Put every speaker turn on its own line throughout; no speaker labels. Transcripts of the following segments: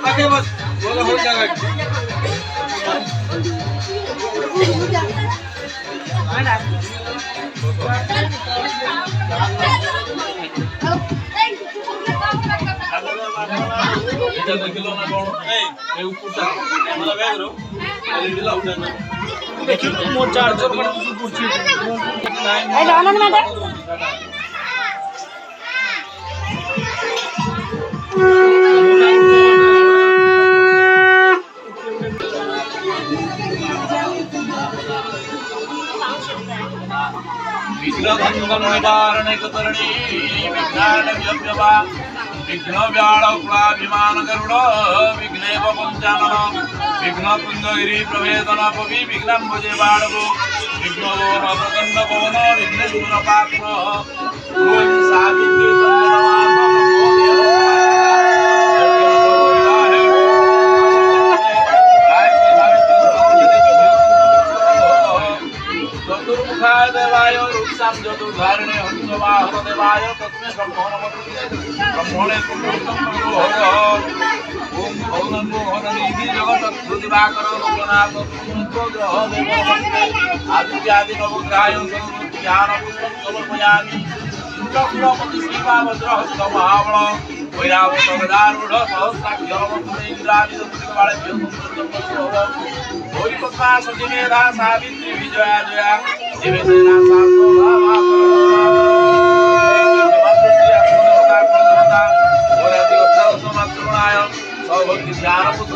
পাখে বস বলো হল জায়গা এটা দেখিলো না কোন এই উপরটা আমরা ব্যাগরো এই দিলা উঠা না দেখি মো চার্জার করে কিছু করছি এই আনন্দ ম্যাডাম विघ्न निवारण करणी विघ्नान व्यव्यवा विघ्न व्याळक्लाभिमान गरुड विघ्नेव पंचानन विघ्न कुंजगिरी प्रवेदन पवि विघ्नं भुजे बाळगो विघ्न गोन प्रचंड पवन विघ्नेश्वर पात्र ओम सावित्री देवाय रूपसाम चतुर्धारिणे हंसवाहन देवाय तस्मै ब्रह्मो नमः ब्रह्मणे कुंडलं मनोहर ओम भवनं मोहननिधि जगतत्प्रतिभाकर लोकनाथ सुग्रह देववन्दे आदित्यादि नवग्रहाय सर्वज्ञानपुष्पं समर्पयामि इंद्रपुरपति श्रीपावज्रहस्त महाबल वैरावत गदारूढ़ सहस्राक्षरमन्त्र इंद्रादिदत्तवाळभ्यो भोरिपत्मा सचिमेधा सावित्री विजया जया शिवसेना सौभक्ति ध्यान पुत्र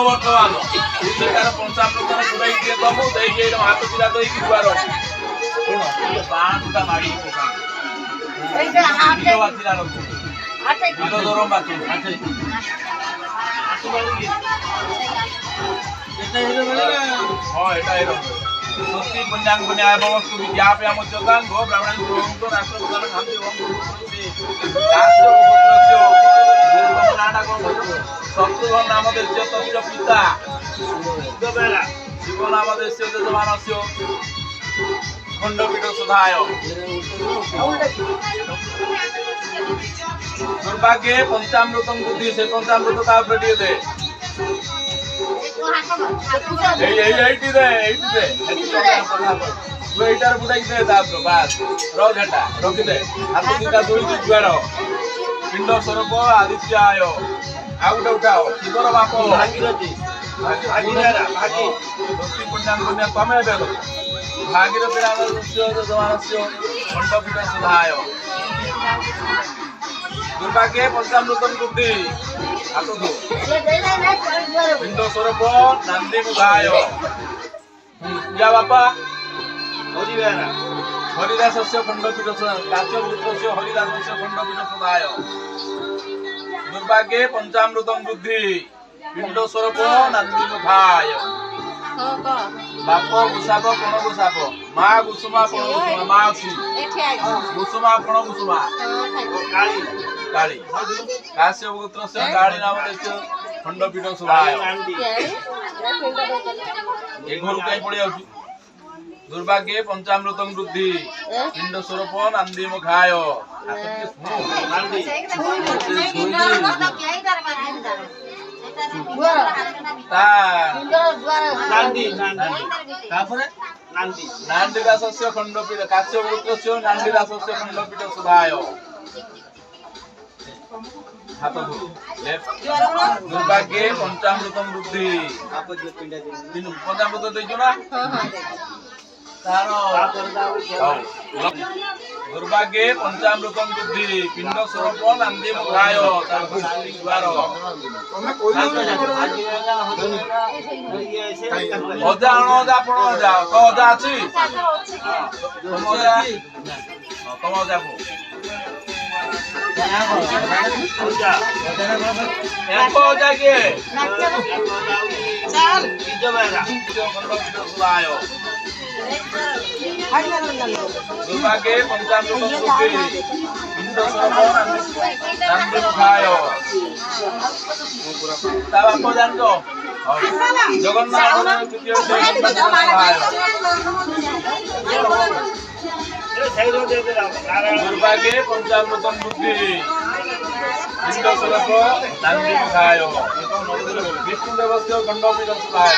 ବର୍ତ୍ତମାନ ସେଟାର ପଞ୍ଚାମୃତ ପୁରାଇ ଦିଏ ଦବୁ ଦେଇକି ଏଇଟା ହାତ ପିଲା ଦେଇକି ଦୁଆର ଶୁଣ ବାଣଟା ମାଡ଼ି ଏଇଟା ହାତ ବାତିଲା ରଖୁ ହାତ ଦରମ ବାତୁ ହାତ ହଁ ଏଟା ଏର ସ୍ୱସ୍ତି ପୁଣ୍ୟାଙ୍ଗ ନ୍ୟାୟ ବସ୍ତୁ ବିଜ୍ଞାପେ ଆମ ଯୋଗାଙ୍ଗ ବ୍ରାହ୍ମଣ ଗୁରୁଙ୍କ ରାଷ୍ଟ୍ରପ୍ରଧାନ ଖାନ୍ତି ଏବଂ ନାଟା କଣ शत्रुघ्न नाम देश्य तस्य पिता शिव नाम देश्य जजमानस्य खंडपीठ सुधाय दुर्भाग्ये पंचामृतम बुद्धि से पंचामृत का प्रति दे एइटी दे तू एइटार बुडाई दे तापर बास रो घटा रखि दे हाथ दिटा दुई जुगाड़ पिंड स्वरूप आदित्याय आउट उठाओ शिवर बाप भागीरथी भागीरा भागी दोस्ती पुण्यं पुण्य तमे बेलो भागीरथी नाम दस्य जमानस्य खंडपीठ सुधाय दुर्भाग्ये पंचामृतम बुद्धि आतो दो पिंड स्वरूप नंदी मुखाय या बापा हरिवेरा हरिदासस्य खंडपीठ काच्य पुत्रस्य हरिदासस्य खंडपीठ सुधाय दुर्भाग्ये पंचामृतम बुद्धि पिंड स्वरूप नंदी मुखाय बाप गुसाप कोण गुसाप माँ गुसुमा कोण गुसुमा माँ अछि गुसुमा कोण गुसुमा काली काली काश्यप गोत्रस्य काली नाम देश्य खंडपीठ सुधाय ए घर काई पड़ी आउची दुर्भाग्ये पंचामृतम बुद्धि पिंड स्वरूप नंदी मुखाय नांदीदासस्य खंडपीठ काश्यप गोत्रस्य नांदीदासस्य खंडपीठ सुधाय हाथ दुर्भाग्ये पंचामृतम बुद्धि पंचामृत देखो ना दुर्भाग्ये पंचामृतम बुद्धि पिंड स्वरूप नंदी मुखाय अजा अजा आपण अजा तो अजा अछि तुम अजा को अजा के
চাল
দুর্ভাগ্যে পঞ্চামৃত বুদ্ধি পিণ্ড শ্রবণ নান্দি মুখায় তা বাপ জানতো জগন্নাথ তৃতীয় দুর্ভাগ্যে পঞ্চামৃত বুদ্ধি পিণ্ড শ্রবণ নান্দি মুখায় বিষ্ণু দেবস্য খণ্ডপীঠ সুলায়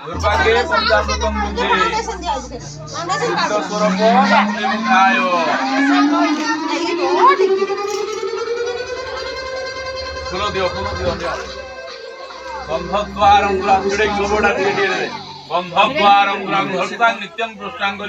দুর্ভাগ্যে পঞ্চামৃত বুদ্ধি পিণ্ড স্বরূপ নান্দি মুখায় ফুলো দিও গন্ধদ্বারং গ্রাম ছড়ে গোবরটা দিয়ে দিয়ে দেবে গন্ধদ্বারং গ্রাম ধরতাং নিত্যং প্রষ্ঠাঙ্গ